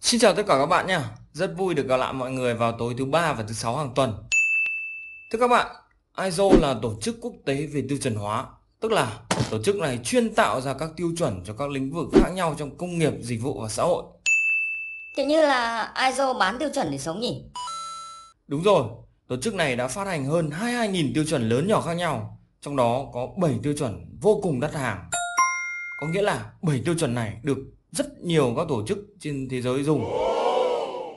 Xin chào tất cả các bạn nha. Rất vui được gặp lại mọi người vào tối thứ ba và thứ sáu hàng tuần. Thưa các bạn, ISO là tổ chức quốc tế về tiêu chuẩn hóa, tức là tổ chức này chuyên tạo ra các tiêu chuẩn cho các lĩnh vực khác nhau trong công nghiệp, dịch vụ và xã hội. Kiểu như là ISO bán tiêu chuẩn để sống nhỉ? Đúng rồi, tổ chức này đã phát hành hơn 22.000 tiêu chuẩn lớn nhỏ khác nhau, trong đó có 7 tiêu chuẩn vô cùng đắt hàng. Có nghĩa là 7 tiêu chuẩn này được rất nhiều các tổ chức trên thế giới dùng.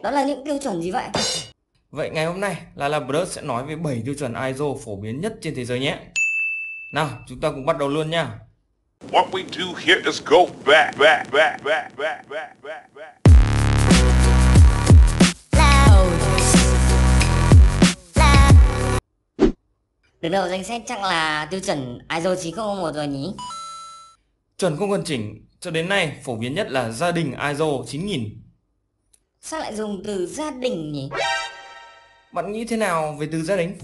Đó là những tiêu chuẩn gì vậy? Vậy ngày hôm nay Lala Brothers sẽ nói về 7 tiêu chuẩn ISO phổ biến nhất trên thế giới nhé. Nào, chúng ta cùng bắt đầu luôn nha. What we do here is go back, back, back, back, back, back, back, back. Đứng đầu danh sách chắc là tiêu chuẩn ISO 9001 rồi nhỉ? Chuẩn không cần chỉnh, cho đến nay phổ biến nhất là gia đình ISO 9000. Sao lại dùng từ gia đình nhỉ? Bạn nghĩ thế nào về từ gia đình?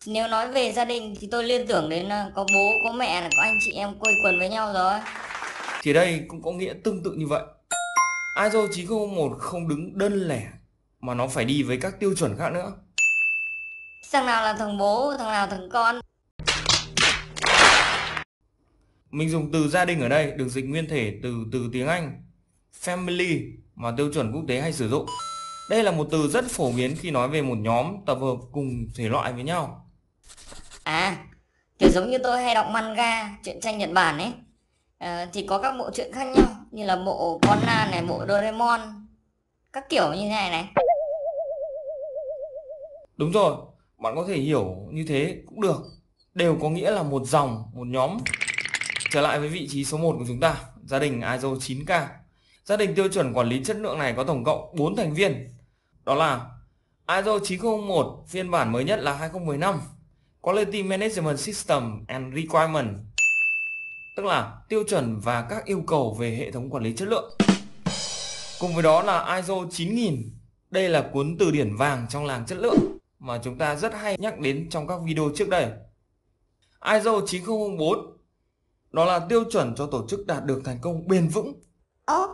Nếu nói về gia đình thì tôi liên tưởng đến có bố, có mẹ, là có anh chị em quây quần với nhau rồi. Thì đây cũng có nghĩa tương tự như vậy. ISO 9001 không đứng đơn lẻ mà nó phải đi với các tiêu chuẩn khác nữa. Thằng nào là thằng bố, thằng nào thằng con? Mình dùng từ gia đình ở đây được dịch nguyên thể từ tiếng Anh family mà tiêu chuẩn quốc tế hay sử dụng. Đây là một từ rất phổ biến khi nói về một nhóm tập hợp cùng thể loại với nhau. À, kiểu giống như tôi hay đọc manga, truyện tranh Nhật Bản ấy. Thì có các bộ truyện khác nhau như là bộ Conan này, bộ Doraemon, các kiểu như thế này này. Đúng rồi, bạn có thể hiểu như thế cũng được. Đều có nghĩa là một dòng, một nhóm. Trở lại với vị trí số 1 của chúng ta, gia đình ISO 9K. Gia đình tiêu chuẩn quản lý chất lượng này có tổng cộng 4 thành viên. Đó là ISO 9001 phiên bản mới nhất là 2015, Quality Management System and Requirement, tức là tiêu chuẩn và các yêu cầu về hệ thống quản lý chất lượng. Cùng với đó là ISO 9000. Đây là cuốn từ điển vàng trong làng chất lượng mà chúng ta rất hay nhắc đến trong các video trước đây. ISO 9004, đó là tiêu chuẩn cho tổ chức đạt được thành công bền vững. Ồ,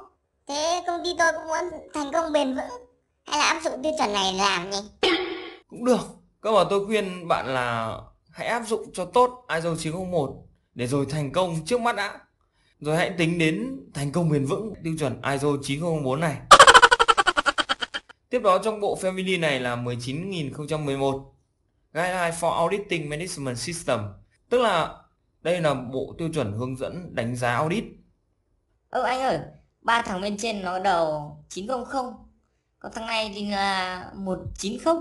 thế công ty tôi cũng muốn thành công bền vững hay là áp dụng tiêu chuẩn này làm nhỉ? Cũng được. Cơ mà tôi khuyên bạn là hãy áp dụng cho tốt ISO 901 để rồi thành công trước mắt đã. Rồi hãy tính đến thành công bền vững tiêu chuẩn ISO 9004 này. Tiếp đó trong bộ family này là 19011 Guideline for Auditing Management System, tức là đây là bộ tiêu chuẩn hướng dẫn đánh giá audit. Anh ơi, ba thằng bên trên nó đầu 900, còn thằng này thì là 190.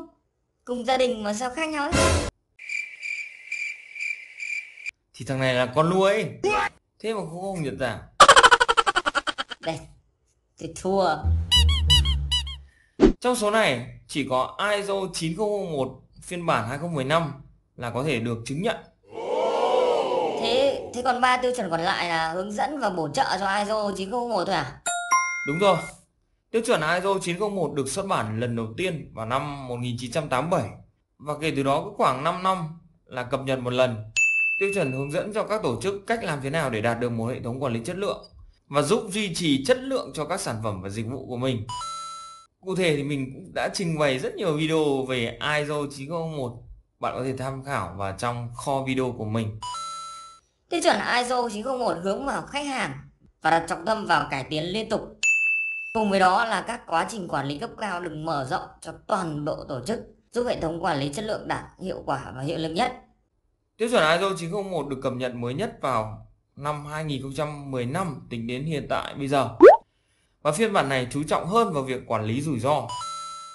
Cùng gia đình mà sao khác nhau đấy? Thì thằng này là con nuôi. Thế mà không nhận ra. Đây, tôi thua. Trong số này chỉ có ISO 9001 phiên bản 2015 là có thể được chứng nhận. Thế còn ba tiêu chuẩn còn lại là hướng dẫn và bổ trợ cho ISO 9001 thôi à? Đúng rồi. Tiêu chuẩn ISO 901 được xuất bản lần đầu tiên vào năm 1987 và kể từ đó cứ khoảng 5 năm là cập nhật một lần. Tiêu chuẩn hướng dẫn cho các tổ chức cách làm thế nào để đạt được một hệ thống quản lý chất lượng và giúp duy trì chất lượng cho các sản phẩm và dịch vụ của mình. Cụ thể thì mình cũng đã trình bày rất nhiều video về ISO 9001. Bạn có thể tham khảo vào trong kho video của mình. Tiêu chuẩn ISO 901 hướng vào khách hàng và đặt trọng tâm vào cải tiến liên tục. Cùng với đó là các quá trình quản lý cấp cao được mở rộng cho toàn bộ tổ chức, giúp hệ thống quản lý chất lượng đạt hiệu quả và hiệu lực nhất. Tiêu chuẩn ISO 901 được cập nhật mới nhất vào năm 2015 tính đến hiện tại bây giờ. Và phiên bản này chú trọng hơn vào việc quản lý rủi ro.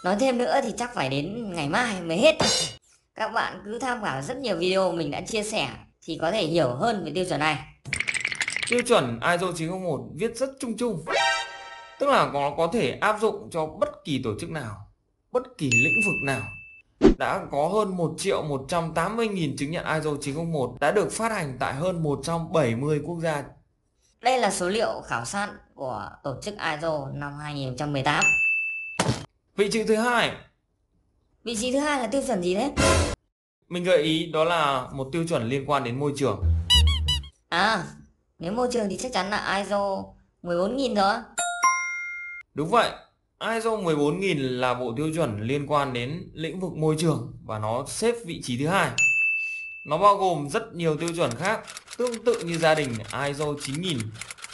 Nói thêm nữa thì chắc phải đến ngày mai mới hết. Các bạn cứ tham khảo rất nhiều video mình đã chia sẻ thì có thể hiểu hơn về tiêu chuẩn này. Tiêu chuẩn ISO 901 viết rất chung chung, tức là nó có thể áp dụng cho bất kỳ tổ chức nào, bất kỳ lĩnh vực nào. Đã có hơn 1.180.000 chứng nhận ISO 901 đã được phát hành tại hơn 170 quốc gia. Đây là số liệu khảo sát của tổ chức ISO năm 2018. Vị trí thứ hai. Vị trí thứ hai là tiêu chuẩn gì thế? Mình gợi ý đó là một tiêu chuẩn liên quan đến môi trường. À, nếu môi trường thì chắc chắn là ISO 14.000 thôi. Đúng vậy, ISO 14000 là bộ tiêu chuẩn liên quan đến lĩnh vực môi trường và nó xếp vị trí thứ hai. Nó bao gồm rất nhiều tiêu chuẩn khác, tương tự như gia đình ISO 9000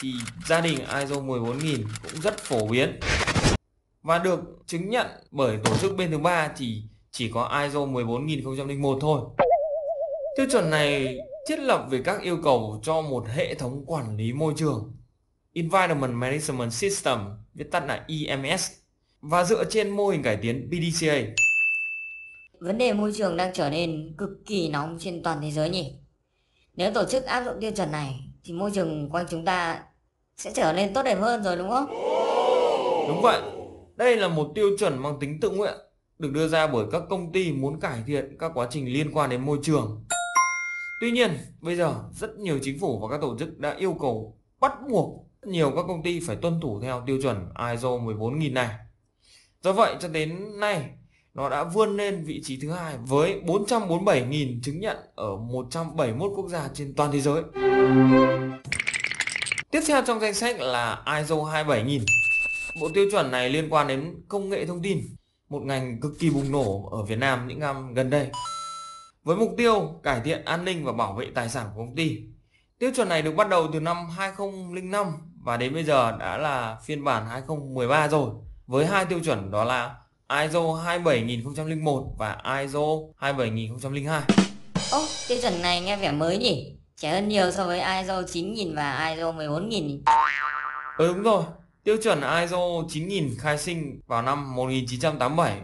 thì gia đình ISO 14000 cũng rất phổ biến và được chứng nhận bởi tổ chức bên thứ ba thì chỉ có ISO 14001 thôi. Tiêu chuẩn này thiết lập về các yêu cầu cho một hệ thống quản lý môi trường Environment Management System, viết tắt là EMS, và dựa trên mô hình cải tiến PDCA. Vấn đề môi trường đang trở nên cực kỳ nóng trên toàn thế giới nhỉ. Nếu tổ chức áp dụng tiêu chuẩn này thì môi trường quanh chúng ta sẽ trở nên tốt đẹp hơn rồi đúng không? Đúng vậy, đây là một tiêu chuẩn mang tính tự nguyện, được đưa ra bởi các công ty muốn cải thiện các quá trình liên quan đến môi trường. Tuy nhiên, bây giờ rất nhiều chính phủ và các tổ chức đã yêu cầu bắt buộc nhiều các công ty phải tuân thủ theo tiêu chuẩn ISO 14000 này. Do vậy cho đến nay, nó đã vươn lên vị trí thứ hai với 447.000 chứng nhận ở 171 quốc gia trên toàn thế giới. Tiếp theo trong danh sách là ISO 27000. Bộ tiêu chuẩn này liên quan đến công nghệ thông tin, một ngành cực kỳ bùng nổ ở Việt Nam những năm gần đây. Với mục tiêu cải thiện an ninh và bảo vệ tài sản của công ty. Tiêu chuẩn này được bắt đầu từ năm 2005 và đến bây giờ đã là phiên bản 2013 rồi. Với hai tiêu chuẩn đó là ISO 27001 và ISO 27002. Ồ, tiêu chuẩn này nghe vẻ mới nhỉ? Trẻ hơn nhiều so với ISO 9000 và ISO 14000. Đúng rồi, tiêu chuẩn ISO 9000 khai sinh vào năm 1987,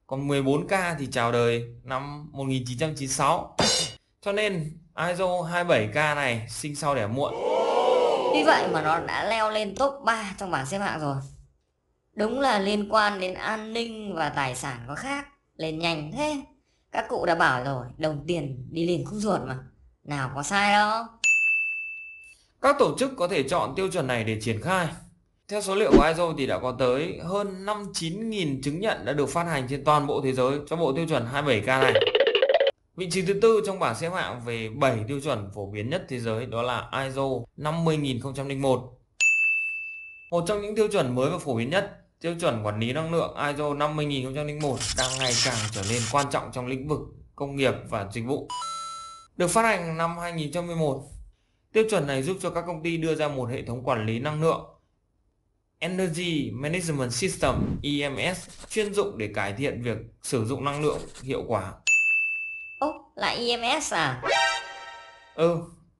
còn 14K thì chào đời năm 1996. Cho nên ISO 27K này sinh sau đẻ muộn. Tuy vậy mà nó đã leo lên top 3 trong bảng xếp hạng rồi. Đúng là liên quan đến an ninh và tài sản có khác. Lên nhanh thế. Các cụ đã bảo rồi, đồng tiền đi liền không ruột mà. Nào có sai đâu. Các tổ chức có thể chọn tiêu chuẩn này để triển khai. Theo số liệu của ISO thì đã có tới hơn 59.000 chứng nhận đã được phát hành trên toàn bộ thế giới cho bộ tiêu chuẩn 27K này. Vị trí thứ tư trong bảng xếp hạng về 7 tiêu chuẩn phổ biến nhất thế giới đó là ISO 50001. Một trong những tiêu chuẩn mới và phổ biến nhất, tiêu chuẩn quản lý năng lượng ISO 50001 đang ngày càng trở nên quan trọng trong lĩnh vực công nghiệp và dịch vụ. Được phát hành năm 2011, tiêu chuẩn này giúp cho các công ty đưa ra một hệ thống quản lý năng lượng Energy Management System EMS chuyên dụng để cải thiện việc sử dụng năng lượng hiệu quả. Ồ, là EMS à?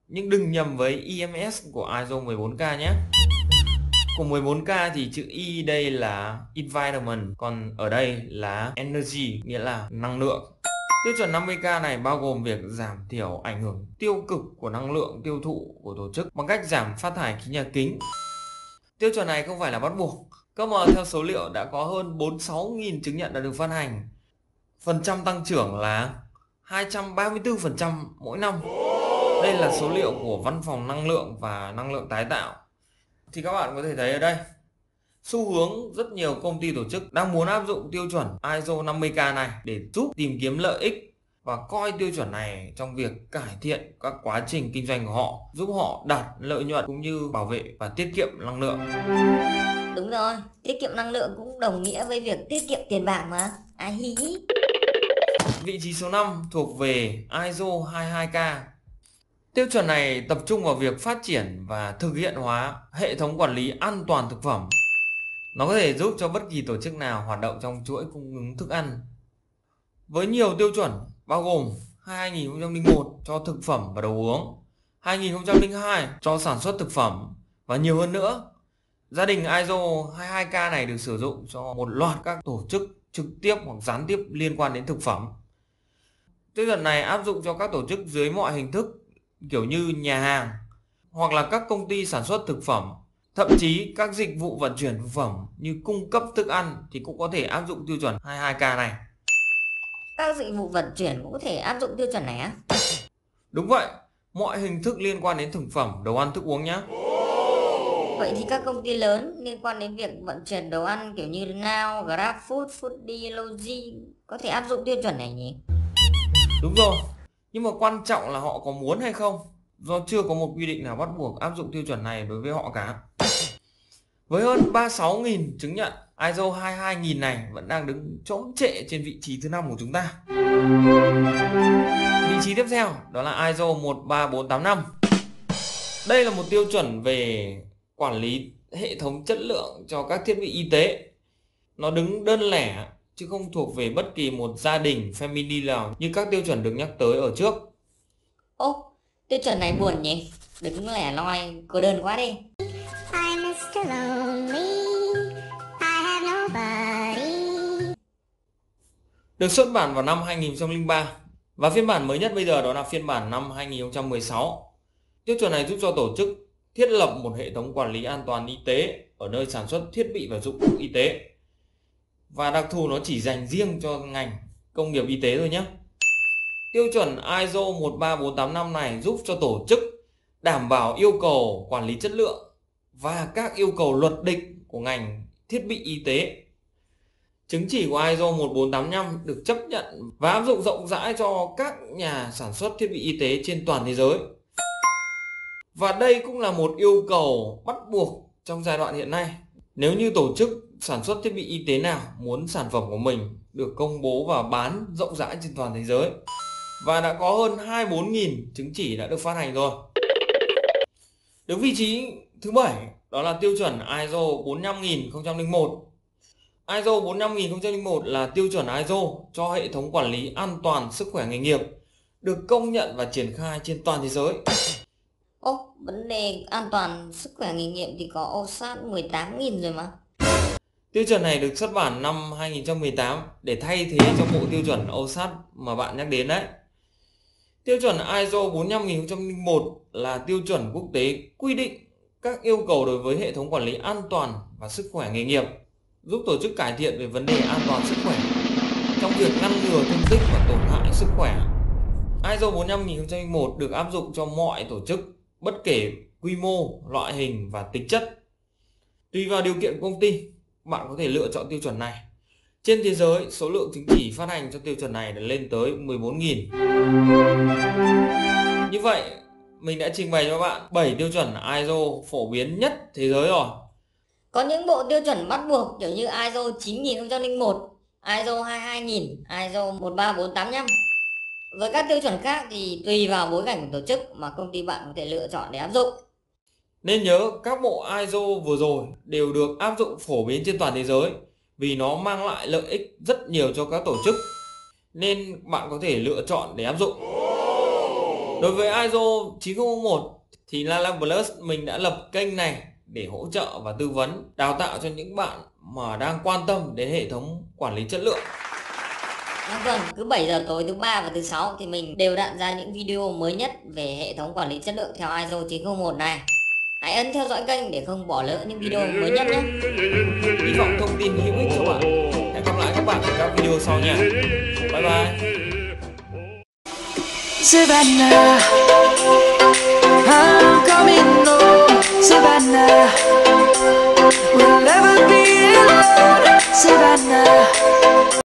Nhưng đừng nhầm với EMS của ISO 14K nhé. Của 14K thì chữ E đây là Environment, còn ở đây là Energy, nghĩa là năng lượng. Tiêu chuẩn 50K này bao gồm việc giảm thiểu ảnh hưởng tiêu cực của năng lượng tiêu thụ của tổ chức bằng cách giảm phát thải khí nhà kính. Tiêu chuẩn này không phải là bắt buộc. Cơ mà theo số liệu đã có hơn 46.000 chứng nhận đã được phát hành. Phần trăm tăng trưởng là 234% mỗi năm. Đây là số liệu của Văn phòng Năng lượng và Năng lượng tái tạo. Thì các bạn có thể thấy ở đây, xu hướng rất nhiều công ty tổ chức đang muốn áp dụng tiêu chuẩn ISO 50K này để giúp tìm kiếm lợi ích và coi tiêu chuẩn này trong việc cải thiện các quá trình kinh doanh của họ, giúp họ đạt lợi nhuận cũng như bảo vệ và tiết kiệm năng lượng. Đúng rồi, tiết kiệm năng lượng cũng đồng nghĩa với việc tiết kiệm tiền bạc mà. À hi hi. Vị trí số 5 thuộc về ISO 22K. Tiêu chuẩn này tập trung vào việc phát triển và thực hiện hóa hệ thống quản lý an toàn thực phẩm. Nó có thể giúp cho bất kỳ tổ chức nào hoạt động trong chuỗi cung ứng thức ăn. Với nhiều tiêu chuẩn bao gồm 2001 cho thực phẩm và đồ uống, 2002 cho sản xuất thực phẩm và nhiều hơn nữa. Gia đình ISO 22K này được sử dụng cho một loạt các tổ chức trực tiếp hoặc gián tiếp liên quan đến thực phẩm. Tiêu chuẩn này áp dụng cho các tổ chức dưới mọi hình thức kiểu như nhà hàng hoặc là các công ty sản xuất thực phẩm, thậm chí các dịch vụ vận chuyển thực phẩm như cung cấp thức ăn thì cũng có thể áp dụng tiêu chuẩn 22K này. Các dịch vụ vận chuyển cũng có thể áp dụng tiêu chuẩn này á? Đúng vậy, mọi hình thức liên quan đến thực phẩm, đồ ăn, thức uống nhé. Vậy thì các công ty lớn liên quan đến việc vận chuyển đồ ăn kiểu như Now, GrabFood, Foodie, Logi có thể áp dụng tiêu chuẩn này nhỉ? Đúng rồi, nhưng mà quan trọng là họ có muốn hay không, do chưa có một quy định nào bắt buộc áp dụng tiêu chuẩn này đối với họ cả. Với hơn 36.000 chứng nhận, ISO 22000 này vẫn đang đứng trỗng trệ trên vị trí thứ 5 của chúng ta. Vị trí tiếp theo đó là ISO 13485. Đây là một tiêu chuẩn về quản lý hệ thống chất lượng cho các thiết bị y tế. Nó đứng đơn lẻ chứ không thuộc về bất kỳ một gia đình family nào như các tiêu chuẩn được nhắc tới ở trước. Ô, tiêu chuẩn này buồn nhỉ? Đứng lẻ loi, cô đơn quá đi. I'm Mr. Lonely, I have nobody. Được xuất bản vào năm 2003 và phiên bản mới nhất bây giờ đó là phiên bản năm 2016. Tiêu chuẩn này giúp cho tổ chức thiết lập một hệ thống quản lý an toàn y tế ở nơi sản xuất thiết bị và dụng cụ y tế. Và đặc thù nó chỉ dành riêng cho ngành công nghiệp y tế thôi nhé. Tiêu chuẩn ISO 13485 này giúp cho tổ chức đảm bảo yêu cầu quản lý chất lượng và các yêu cầu luật định của ngành thiết bị y tế. Chứng chỉ của ISO 13485 được chấp nhận và áp dụng rộng rãi cho các nhà sản xuất thiết bị y tế trên toàn thế giới. Và đây cũng là một yêu cầu bắt buộc trong giai đoạn hiện nay. Nếu như tổ chức sản xuất thiết bị y tế nào muốn sản phẩm của mình được công bố và bán rộng rãi trên toàn thế giới. Và đã có hơn 24.000 chứng chỉ đã được phát hành rồi. Đứng vị trí thứ 7 đó là tiêu chuẩn ISO 45001. ISO 45001 là tiêu chuẩn ISO cho hệ thống quản lý an toàn sức khỏe nghề nghiệp, được công nhận và triển khai trên toàn thế giới. Ô, vấn đề an toàn sức khỏe nghề nghiệp thì có OSHA 18.000 rồi mà. Tiêu chuẩn này được xuất bản năm 2018 để thay thế cho bộ tiêu chuẩn OSHA mà bạn nhắc đến đấy. Tiêu chuẩn ISO 45001 là tiêu chuẩn quốc tế quy định các yêu cầu đối với hệ thống quản lý an toàn và sức khỏe nghề nghiệp, giúp tổ chức cải thiện về vấn đề an toàn sức khỏe trong việc ngăn ngừa thương tích và tổn hại sức khỏe. ISO 45001 được áp dụng cho mọi tổ chức, bất kể quy mô, loại hình và tính chất. Tùy vào điều kiện của công ty, bạn có thể lựa chọn tiêu chuẩn này. Trên thế giới, số lượng chứng chỉ phát hành cho tiêu chuẩn này đã lên tới 14.000. Như vậy, mình đã trình bày cho bạn 7 tiêu chuẩn ISO phổ biến nhất thế giới rồi. Có những bộ tiêu chuẩn bắt buộc kiểu như ISO 9001, ISO 22000, ISO 13485. Với các tiêu chuẩn khác thì tùy vào bối cảnh của tổ chức mà công ty bạn có thể lựa chọn để áp dụng. Nên nhớ các bộ ISO vừa rồi đều được áp dụng phổ biến trên toàn thế giới vì nó mang lại lợi ích rất nhiều cho các tổ chức. Nên bạn có thể lựa chọn để áp dụng. Đối với ISO 9001 thì Lala Plus mình đã lập kênh này để hỗ trợ và tư vấn, đào tạo cho những bạn mà đang quan tâm đến hệ thống quản lý chất lượng. Vâng, cứ 7 giờ tối thứ 3 và thứ 6 thì mình đều đặn ra những video mới nhất về hệ thống quản lý chất lượng theo ISO 9001 này. Hãy ấn theo dõi kênh để không bỏ lỡ những video mới nhất nhé. Hy vọng thông tin hữu ích cho bạn. Hẹn gặp lại các bạn ở các video sau nha. Bye bye. Savannah.